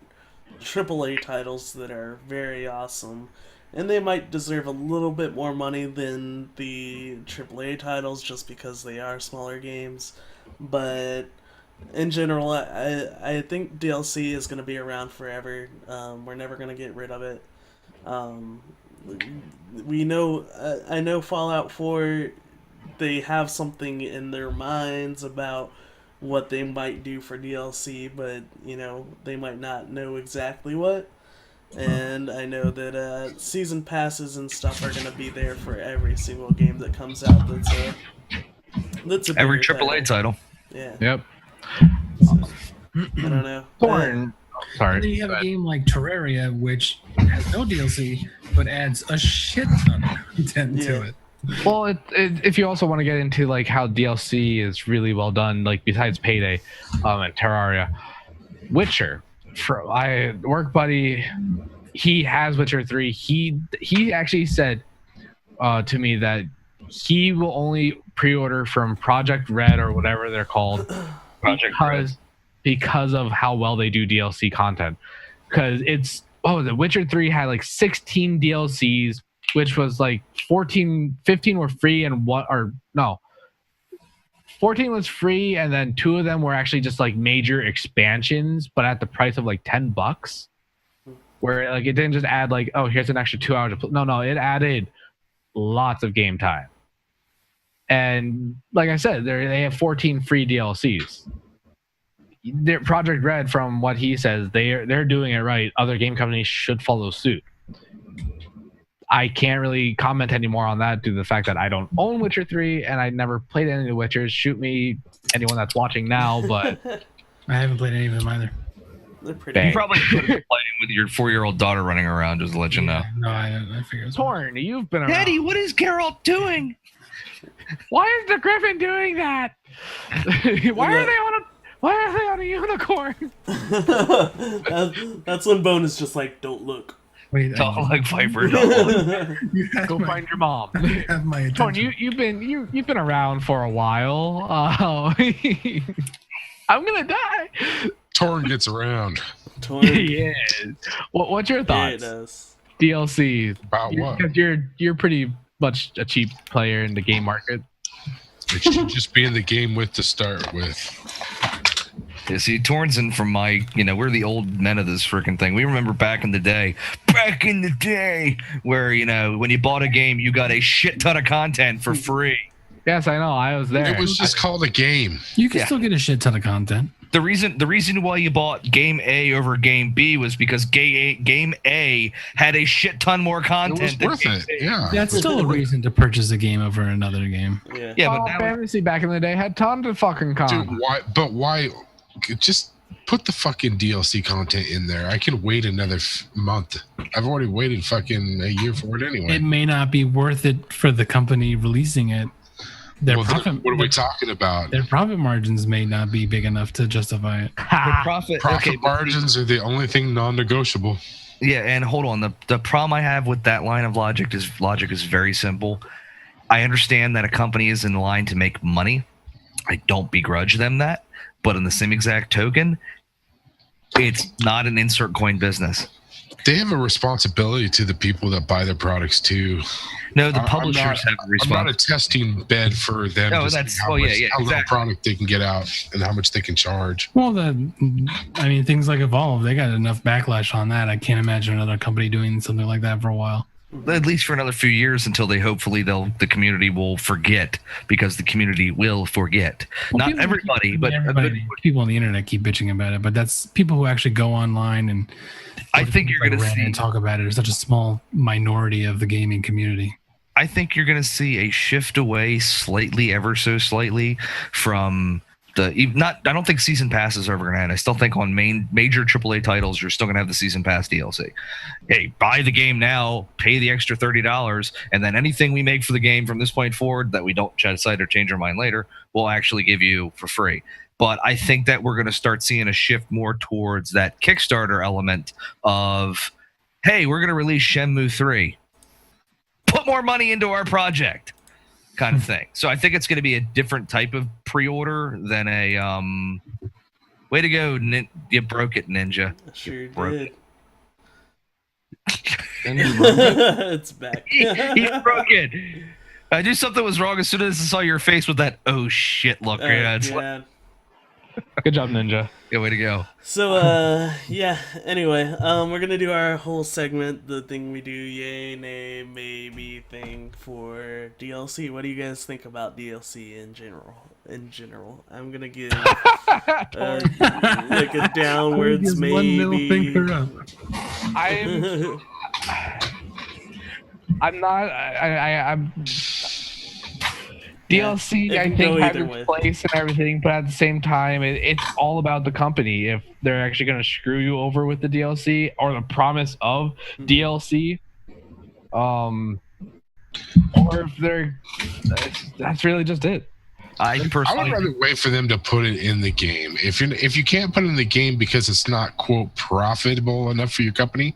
AAA titles that are very awesome. And they might deserve a little bit more money than the AAA titles just because they are smaller games. But in general, I think DLC is going to be around forever. We're never going to get rid of it. I know Fallout 4, they have something in their minds about what they might do for DLC, but, they might not know exactly what. And I know that season passes and stuff are going to be there for every single game that comes out that's a every AAA title. Yeah. Yep. So, I don't know. Sorry. And then you have a game like Terraria, which has no DLC, but adds a shit ton of content to it. Well, if you also want to get into like how DLC is really well done, like besides Payday and Terraria, Witcher. Work buddy, he has Witcher 3. He actually said to me that he will only pre-order from Project Red or whatever they're called because of how well they do DLC content. Because the Witcher 3 had like 16 DLCs, which was like 15 were free and 14 was free, and then 2 of them were actually just like major expansions, but at the price of like $10. Where like it didn't just add like, oh, here's an extra 2 hours. No, it added lots of game time. And like I said, they have 14 free DLCs. Project Red, from what he says, they're doing it right. Other game companies should follow suit. I can't really comment anymore on that due to the fact that I don't own Witcher 3 and I never played any of the Witchers. Shoot me, anyone that's watching now, but I haven't played any of them either. They're pretty. You probably could be playing with your 4-year-old daughter running around, just to let you know. No, I figured it was Torn, you've been around. Daddy, what is Geralt doing? Why is the Griffin doing that? Why Why are they on a unicorn? That's when Bone is just like, don't look. Wait, Talk like Viper. you have Go my, find your mom. you have my Torn, attention. you've been around for a while. I'm gonna die. Torn gets around. Torn. Yeah. What's your Yeah, it thoughts? does. DLC. About what? Because you're pretty much a cheap player in the game market. It should just be in the game with to start with. Yeah, see, Tornson from my, we're the old men of this freaking thing. We remember back in the day, where, when you bought a game, you got a shit ton of content for free. Yes, I know. I was there. It was just called a game. You can Yeah. still get a shit ton of content. The reason why you bought Game A over Game B was because Game A had a shit ton more It was content. than worth Game it. B. Yeah. That's still a reason to purchase a game over another game. Yeah. Yeah, Final but now Fantasy back in the day had tons of fucking content. Dude, why? But why? Just put the fucking DLC content in there. I can wait another month. I've already waited fucking a year for it anyway. It may not be worth it for the company releasing it. Their Well, profit, what are we talking about? their profit margins may not be big enough to justify it. the Ha! profit Profit but margins are the only thing non-negotiable. yeah, and hold on. The problem I have with that line of logic is very simple. I understand that a company is in line to make money. I don't begrudge them that, but in the same exact token, it's not an insert coin business. They have a responsibility to the people that buy their products too. No, the I'm publishers not- have a I'm not a responsibility. testing bed for them No, to see that's- how, oh, yeah, much, yeah, how little exactly. product they can get out and how much they can charge. Well, things like Evolve, they got enough backlash on that. I can't imagine another company doing something like that for a while. At least for another few years until the community will forget, because the community will forget. Well, Not people everybody, but people on the internet keep bitching about it, but that's people who actually go online and I think you're going to Reddit see. and talk about it. It's such a small minority of the gaming community. I think you're going to see a shift away slightly, ever so slightly, from I don't think season passes are ever going to end. I still think on major AAA titles, you're still going to have the season pass DLC. Hey, buy the game now, pay the extra $30, and then anything we make for the game from this point forward that we don't decide or change our mind later, we'll actually give you for free. But I think that we're going to start seeing a shift more towards that Kickstarter element of, hey, we're going to release Shenmue 3. Put more money into our project, kind of thing. So I think it's going to be a different type of pre-order than a way to go. You broke it, Ninja. I sure broke did. And you broke it. It's back. He broke it. I knew something was wrong as soon as I saw your face with that oh shit look. Oh, Yeah, it's God. Good job, Ninja. yeah, way to go. So, yeah, anyway, we're gonna do our whole segment, the thing we do, yay, nay, maybe thing for DLC. What do you guys think about DLC in general? I'm gonna give like a downwards Just one little maybe. finger up. I'm not. I'm. DLC, it I can think, go has either its way. place and everything, but at the same time, it's all about the company. If they're actually going to screw you over with the DLC or the promise of DLC, or if they're, that's really just it. I I would personally, rather wait for them to put it in the game. If you can't put it in the game because it's not quote profitable enough for your company,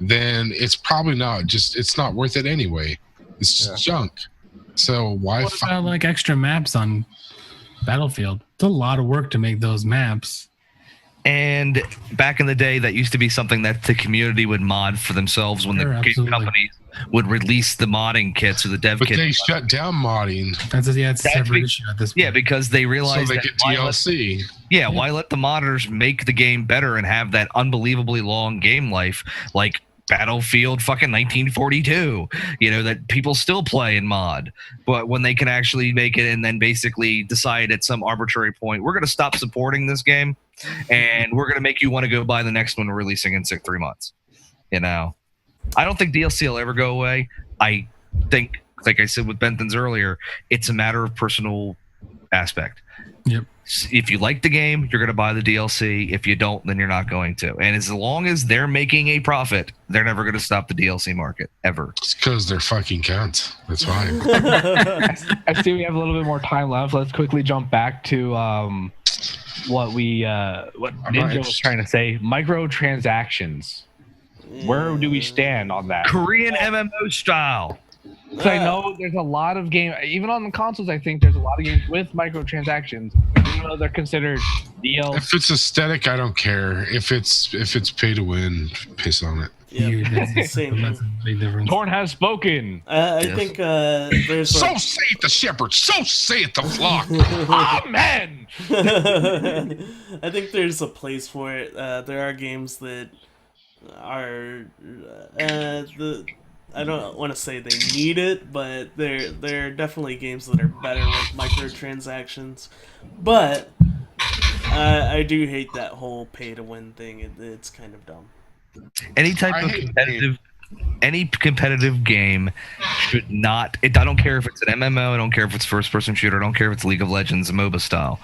then it's probably not. It's not worth it anyway. It's just junk. So why? What about like extra maps on Battlefield? It's a lot of work to make those maps. and back in the day, that used to be something that the community would mod for themselves when Sure, the game absolutely. companies would release the modding kits or the dev But kits. they shut down modding, It's a That's separate big- issue at this point. Yeah, because they so realized they that get why let- DLC. Yeah, why let the modders make the game better and have that unbelievably long game life like Battlefield fucking 1942, that people still play in mod. But when they can actually make it and then basically decide at some arbitrary point, we're going to stop supporting this game and we're going to make you want to go buy the next one we're releasing in 3 months. I don't think DLC will ever go away. I think, like I said with Benthans earlier, it's a matter of personal aspect. Yep. If you like the game, you're going to buy the DLC. If you don't, then you're not going to. And as long as they're making a profit, they're never going to stop the DLC market, ever. It's because they're fucking cunts. That's why. I see we have a little bit more time left. Let's quickly jump back to what I'm not Ninja was interested. trying to say. Microtransactions. Where do we stand on that? Korean MMO style. Because I know there's a lot of games, even on the consoles. I think there's a lot of games with microtransactions, even though they're considered DLC. If it's aesthetic, I don't care. If it's pay to win, piss on it. Dude, that's the Same. That's a big difference. Torn has spoken. I Yes. think there's So saith the shepherd, so saith the flock. Amen. I think there's a place for it. There are games that are I don't want to say they need it, but there are definitely games that are better with microtransactions. But I do hate that whole pay to win thing. It's kind of dumb. Any type I of hate competitive game should not. I don't care if it's an MMO. I don't care if it's first person shooter. I don't care if it's League of Legends, MOBA style.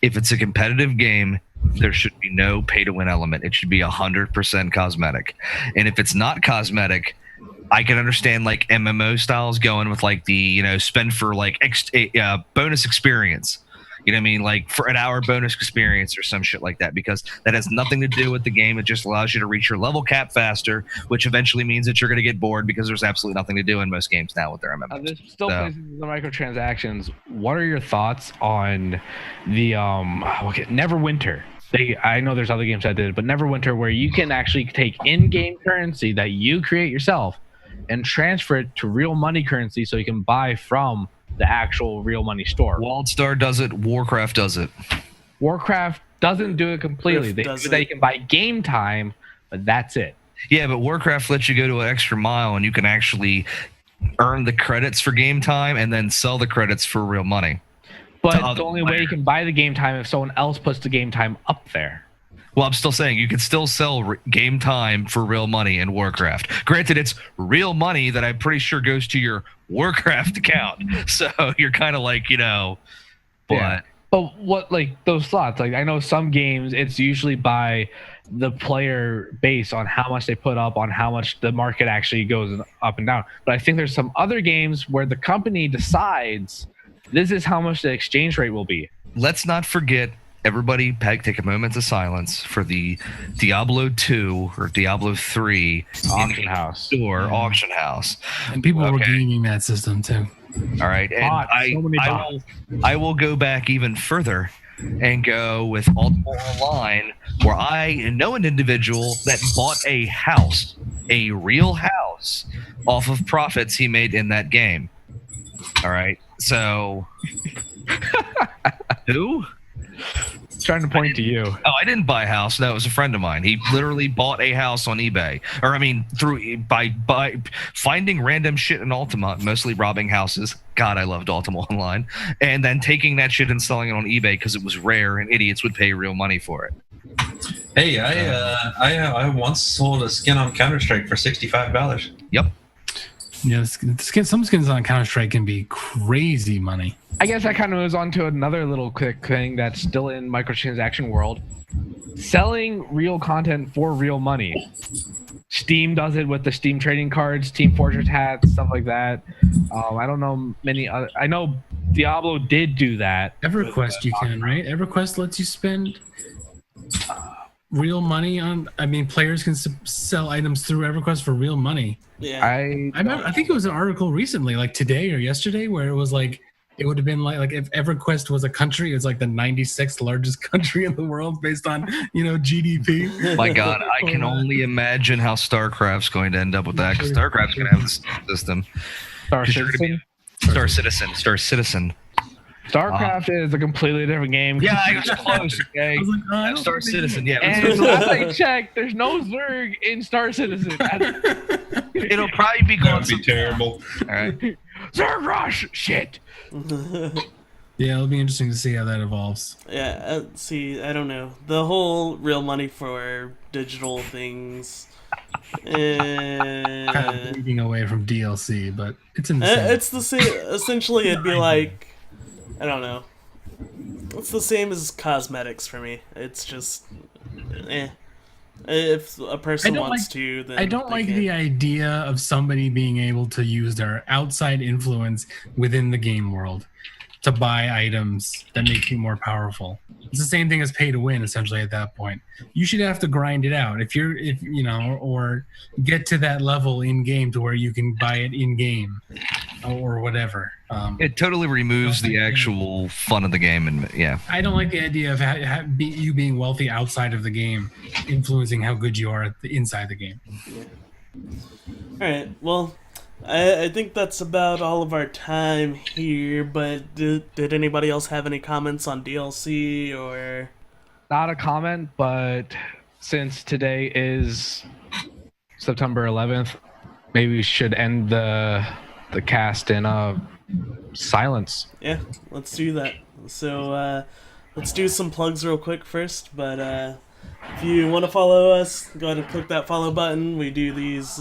If it's a competitive game, there should be no pay to win element. It should be 100% cosmetic. And if it's not cosmetic, I can understand like MMO styles going with like the spend for like bonus experience. You know what I mean? Like for an hour bonus experience or some shit like that, because that has nothing to do with the game. It just allows you to reach your level cap faster, which eventually means that you're going to get bored because there's absolutely nothing to do in most games now with their MMOs. There's still So- places in the microtransactions. What are your thoughts on the Neverwinter? I know there's other games that did it, but Neverwinter, where you can actually take in-game currency that you create yourself and transfer it to real money currency, so you can buy from the actual real money store. WildStar does it. Warcraft does it. Warcraft doesn't do it completely. Rift They does do that it. you can buy game time, but that's it. Yeah, but Warcraft lets you go to an extra mile and you can actually earn the credits for game time and then sell the credits for real money. But To the other only way you players. can buy the game time if someone else puts the game time up there. Well, I'm still saying you can still sell game time for real money in Warcraft. Granted, it's real money that I'm pretty sure goes to your Warcraft account. So you're kind of like, but Yeah. But what, like, those slots, like, I know some games it's usually by the player base on how much they put up, on how much the market actually goes up and down. But I think there's some other games where the company decides this is how much the exchange rate will be. let's not forget, everybody take a moment of silence for the Diablo 2 or Diablo 3 Auction house. store auction house. And people were Okay. gaming that system too. All right, and Bots, so many bots. I will go back even further and go with Ultima Online, where I know an individual that bought a house, a real house, off of profits he made in that game. All right, so who? Trying to point to you. Oh, I didn't buy a house. No, it was a friend of mine. He literally bought a house on eBay, or I mean, through by finding random shit in Ultima, mostly robbing houses. God, I loved Ultima Online, and then taking that shit and selling it on eBay because it was rare and idiots would pay real money for it. Hey, I once sold a skin on Counter-Strike for $65. Yep. Yeah, some skins on Counter Strike can be crazy money. I guess that kind of moves on to another little quick thing that's still in microtransaction world. Selling real content for real money. Steam does it with the Steam trading cards, Team Fortress hats, stuff like that. I don't know many other. I know Diablo did do that. EverQuest you can, right? EverQuest lets you spend real money on. I mean, players can sell items through EverQuest for real money. Yeah. I remember. I think it was an article recently, like today or yesterday, where it was like it would have been like if EverQuest was a country, it's like the 96th largest country in the world based on GDP. My God, I can only imagine how StarCraft's going to end up with that. Because StarCraft's going to have this system. Star 'Cause you're gonna Citizen. Star Citizen. StarCraft is a completely different game. Yeah, I was close. Okay. I was like, oh, I don't Star think they Citizen. do. Yeah. And last I checked, there's no Zerg in Star Citizen. It'll probably be That called would be terrible. All right. Zerg Rush! Shit! Yeah, it'll be interesting to see how that evolves. Yeah, see, I don't know. The whole real money for digital things. Kind of moving away from DLC, but it's in the same. It's the same. Essentially, it'd be like, I don't know. It's the same as cosmetics for me. It's just, If a person don't wants like- to, then I don't they like can. the idea of somebody being able to use their outside influence within the game world to buy items that make you more powerful. It's the same thing as pay to win, essentially. At that point, you should have to grind it out if you know, or get to that level in game to where you can buy it in game or whatever. It totally removes the actual fun of the game, and yeah, I don't like the idea of you being wealthy outside of the game influencing how good you are inside the game. All right. Well, I think that's about all of our time here. But did anybody else have any comments on DLC or? Not a comment, but since today is September 11th, maybe we should end the cast in silence. Yeah, let's do that. So let's do some plugs real quick first. But if you want to follow us, go ahead and click that follow button. We do these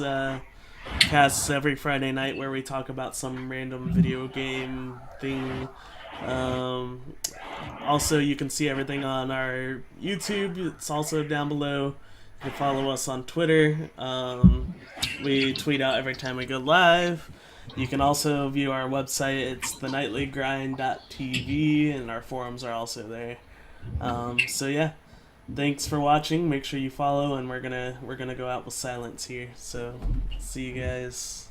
casts every Friday night where we talk about some random video game thing. Also, you can see everything on our YouTube. It's also down below. You can follow us on Twitter. We tweet out every time we go live. You can also view our website. It's thenightligrind.tv, and our forums are also there. So yeah, thanks for watching. Make sure you follow, and we're gonna go out with silence here. So see you guys.